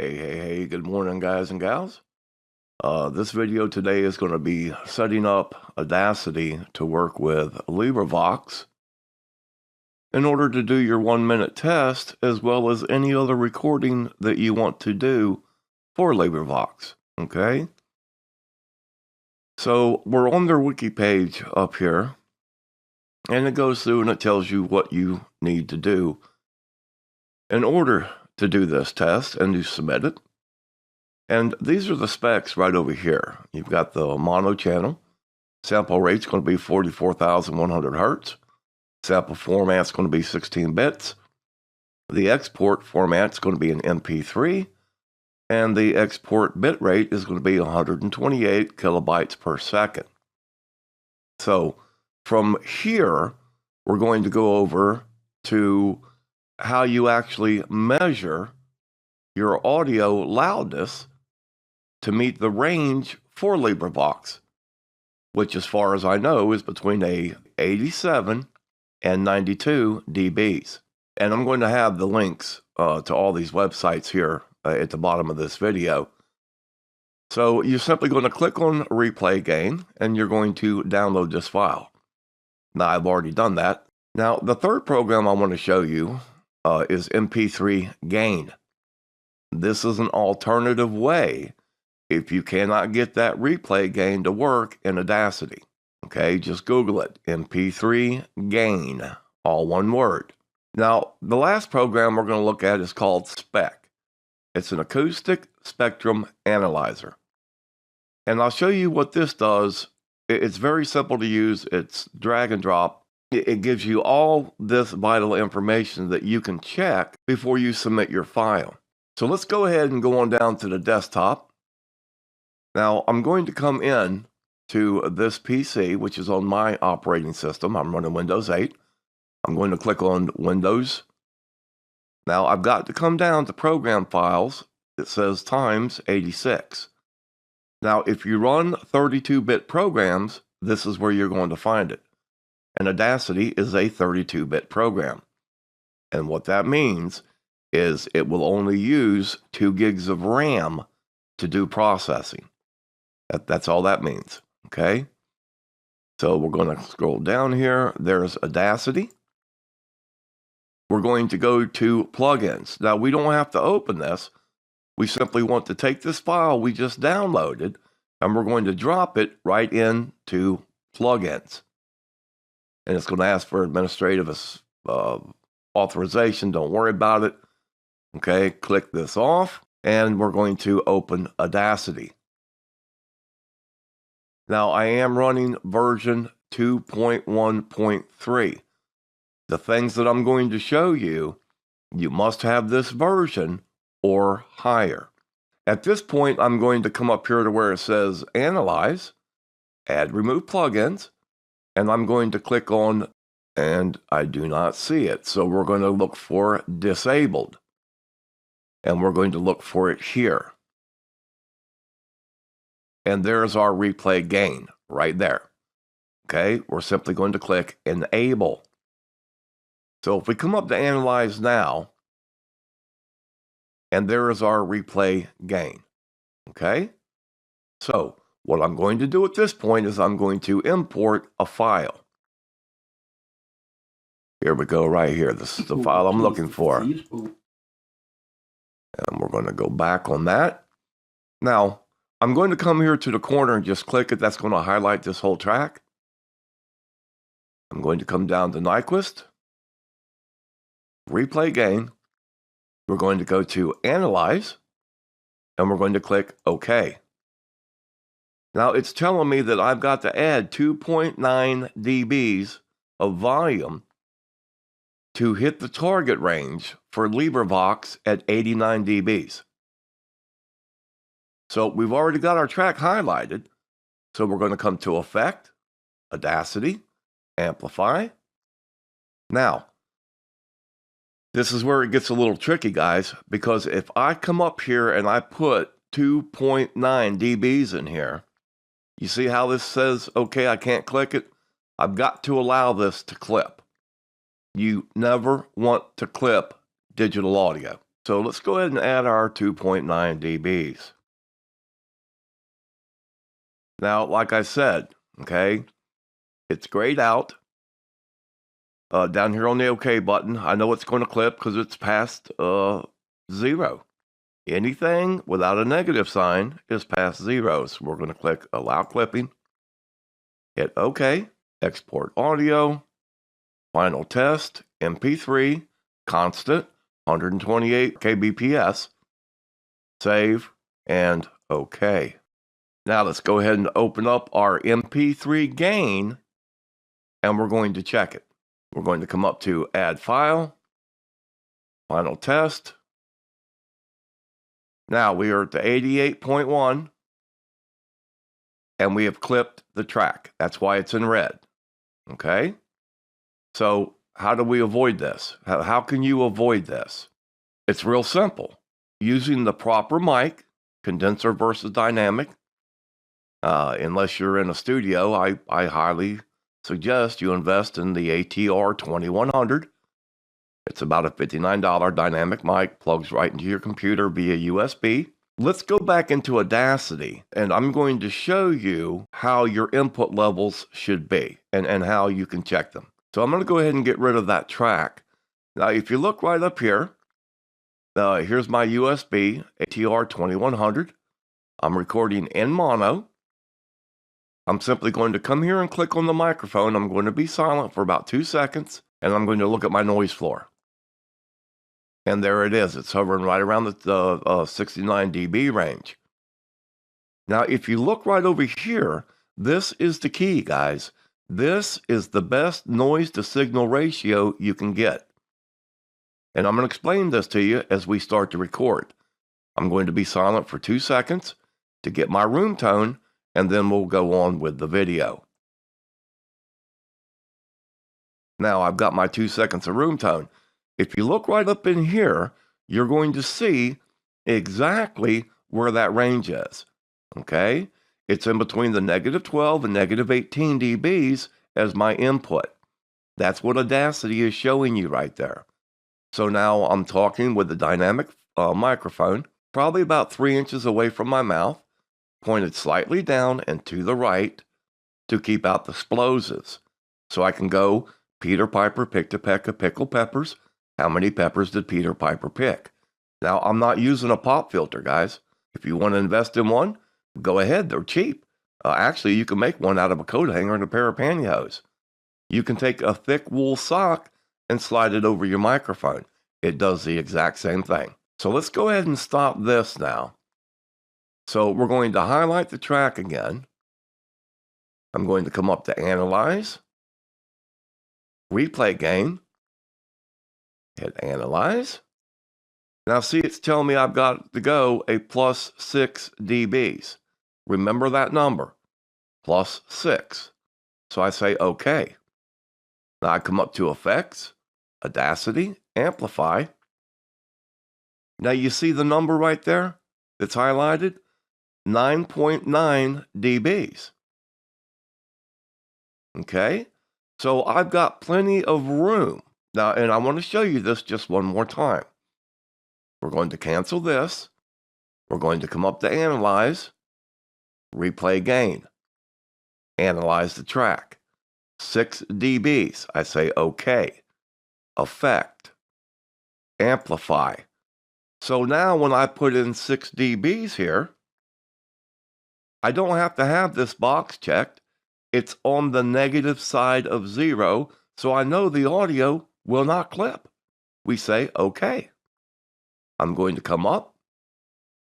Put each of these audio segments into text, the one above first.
Hey, good morning, guys and gals. This video today is going to be setting up Audacity to work with LibriVox in order to do your 1-minute test, as well as any other recording that you want to do for LibriVox. Okay? So we're on their wiki page up here, and it goes through and it tells you what you need to do in order to do this test and to submit it. And these are the specs right over here. You've got the mono channel. Sample rate's going to be 44,100 hertz. Sample format's going to be 16 bits. The export format's going to be an MP3. And the export bit rate is going to be 128 kilobytes per second. So from here, we're going to go over to how you actually measure your audio loudness to meet the range for LibriVox, which, as far as I know, is between 87 and 92 dBs. And I'm going to have the links to all these websites here at the bottom of this video. So you're simply going to click on Replay Gain, and you're going to download this file. Now, I've already done that. Now, the third program I want to show you is MP3 Gain. This is an alternative way if you cannot get that replay gain to work in Audacity. Okay, just Google it, MP3 Gain, all one word. Now, the last program we're going to look at is called Spec. It's an acoustic spectrum analyzer. And I'll show you what this does. It's very simple to use. It's drag and drop. It gives you all this vital information that you can check before you submit your file. So let's go ahead and go on down to the desktop. Now, I'm going to come in to this PC, which is on my operating system. I'm running Windows 8. I'm going to click on Windows. Now, I've got to come down to Program Files. It says times 86. Now, if you run 32-bit programs, this is where you're going to find it. And Audacity is a 32-bit program. And what that means is it will only use 2 gigs of RAM to do processing. That's all that means, okay? So we're going to scroll down here. There's Audacity. We're going to go to Plugins. Now, we don't have to open this. We simply want to take this file we just downloaded, and we're going to drop it right into Plugins. And it's going to ask for administrative authorization. Don't worry about it. Okay, click this off, and we're going to open Audacity. Now, I am running version 2.1.3. The things that I'm going to show you, you must have this version or higher. At this point, I'm going to come up here to where it says Analyze, Add Remove Plugins, and I'm going to click on, and I do not see it. So we're going to look for Disabled. And we're going to look for it here. And there's our replay gain right there. Okay, we're simply going to click Enable. So if we come up to Analyze now, and there is our replay gain. Okay, so what I'm going to do at this point is I'm going to import a file. Here we go, right here. This is the file I'm looking for. And we're going to go back on that. Now, I'm going to come here to the corner and just click it. That's going to highlight this whole track. I'm going to come down to Nyquist, Replay Gain. We're going to go to Analyze, and we're going to click OK. Now, it's telling me that I've got to add 2.9 dBs of volume to hit the target range for LibriVox at 89 dBs. So we've already got our track highlighted. So we're going to come to Effect, Audacity, Amplify. Now, this is where it gets a little tricky, guys, because if I come up here and I put 2.9 dBs in here, you see how this says, okay, I can't click it? I've got to allow this to clip. You never want to clip digital audio. So let's go ahead and add our 2.9 dBs. Now, like I said, okay, it's grayed out. Down here on the OK button, I know it's going to clip because it's past 0. Anything without a negative sign is past 0. So we're going to click Allow Clipping, hit OK, export audio, final test, MP3, constant, 128 kbps, save, and OK. Now let's go ahead and open up our MP3 gain, and we're going to check it. We're going to come up to Add File, Final Test. Now we are at the 88.1, and we have clipped the track. That's why it's in red. Okay? So how do we avoid this? How can you avoid this? It's real simple. Using the proper mic, condenser versus dynamic. Unless you're in a studio, I highly suggest you invest in the ATR 2100. It's about a $59 dynamic mic, plugs right into your computer via USB. Let's go back into Audacity, and I'm going to show you how your input levels should be and how you can check them. So I'm going to go ahead and get rid of that track. Now, if you look right up here, here's my USB ATR 2100. I'm recording in mono. I'm simply going to come here and click on the microphone. I'm going to be silent for about 2 seconds, and I'm going to look at my noise floor. And there it is. It's hovering right around the 69 dB range. Now, if you look right over here, this is the key, guys. This is the best noise to signal ratio you can get. And I'm going to explain this to you as we start to record. I'm going to be silent for 2 seconds to get my room tone, and then we'll go on with the video. Now I've got my 2 seconds of room tone. If you look right up in here, you're going to see exactly where that range is. Okay? It's in between the -12 and -18 dBs as my input. That's what Audacity is showing you right there. So now I'm talking with the dynamic microphone, probably about 3 inches away from my mouth, pointed slightly down and to the right to keep out the explosives. So I can go, Peter Piper picked a peck of pickled peppers. How many peppers did Peter Piper pick? Now, I'm not using a pop filter, guys. If you want to invest in one, go ahead. They're cheap. Actually, you can make one out of a coat hanger and a pair of pantyhose. You can take a thick wool sock and slide it over your microphone. It does the exact same thing. So let's go ahead and stop this now. So we're going to highlight the track again. I'm going to come up to Analyze, Replay Gain, hit Analyze. Now see, it's telling me I've got to go a +6 dBs. Remember that number, +6. So I say OK. Now I come up to Effects, Audacity, Amplify. Now you see the number right there that's highlighted? 9.9 dBs. Okay? So I've got plenty of room. Now, and I want to show you this just one more time. We're going to cancel this. We're going to come up to Analyze, Replay Gain, Analyze the track. 6 dBs. I say OK. Effect. Amplify. So now when I put in 6 dBs here, I don't have to have this box checked. It's on the negative side of 0, so I know the audio will not clip. We say OK. I'm going to come up,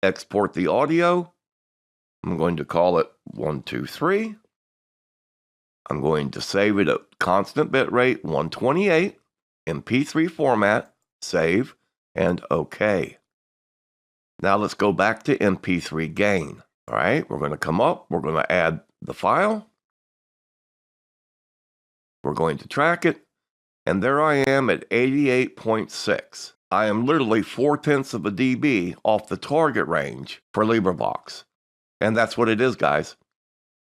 export the audio. I'm going to call it 123. I'm going to save it at constant bitrate 128, MP3 format, save, and OK. Now let's go back to MP3 gain. All right, we're going to come up, we're going to add the file. We're going to track it, and there I am at 88.6. I am literally 0.4 of a dB off the target range for LibriVox. And that's what it is, guys.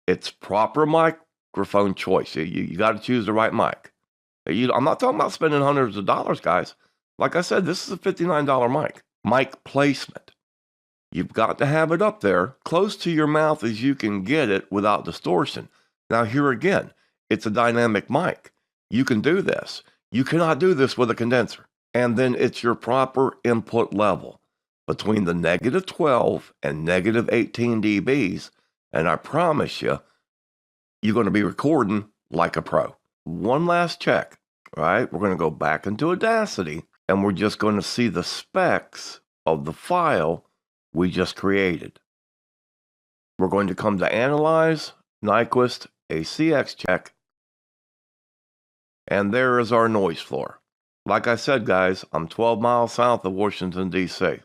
It's proper microphone choice. You got to choose the right mic. I'm not talking about spending hundreds of dollars, guys. Like I said, this is a $59 mic. Mic placement. You've got to have it up there close to your mouth as you can get it without distortion. Now here again, it's a dynamic mic. You can do this. You cannot do this with a condenser. And then it's your proper input level between the -12 and -18 dBs. And I promise you, you're going to be recording like a pro. One last check, right? We're going to go back into Audacity and we're just going to see the specs of the file we just created. We're going to come to Analyze, Nyquist, ACX check, and there is our noise floor. Like I said, guys, I'm 12 miles south of Washington, D.C.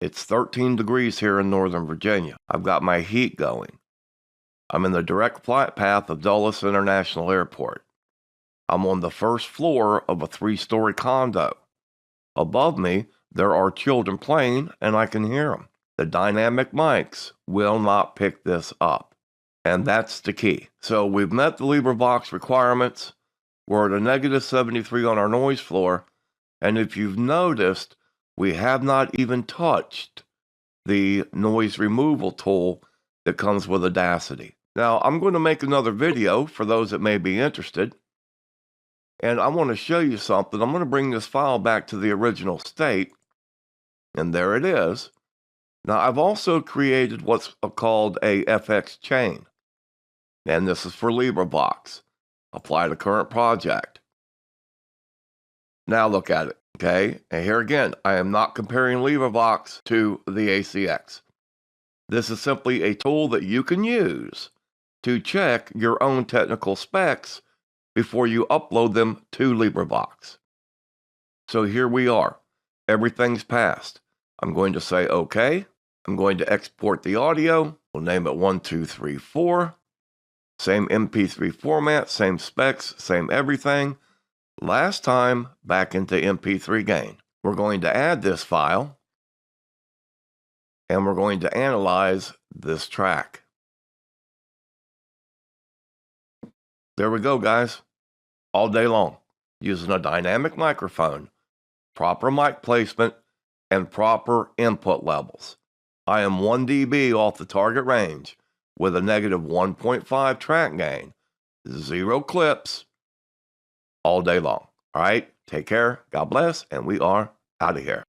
It's 13 degrees here in Northern Virginia. I've got my heat going. I'm in the direct flight path of Dulles International Airport. I'm on the first floor of a 3-story condo. Above me, there are children playing, and I can hear them. The dynamic mics will not pick this up, and that's the key. So we've met the LibriVox requirements. We're at a -73 on our noise floor, and if you've noticed, we have not even touched the noise removal tool that comes with Audacity. Now, I'm going to make another video for those that may be interested, and I want to show you something. I'm going to bring this file back to the original state, and there it is. Now, I've also created what's called a FX chain, and this is for LibriVox. Apply to current project. Now look at it, okay? And here again, I am not comparing LibriVox to the ACX. This is simply a tool that you can use to check your own technical specs before you upload them to LibriVox. So here we are. Everything's passed. I'm going to say OK. I'm going to export the audio. We'll name it 1234. Same MP3 format, same specs, same everything. Last time, back into MP3 gain. We're going to add this file, and we're going to analyze this track. There we go, guys. All day long, using a dynamic microphone, proper mic placement, and proper input levels. I am 1 dB off the target range with a -1.5 track gain, 0 clips, all day long. All right, take care, God bless, and we are out of here.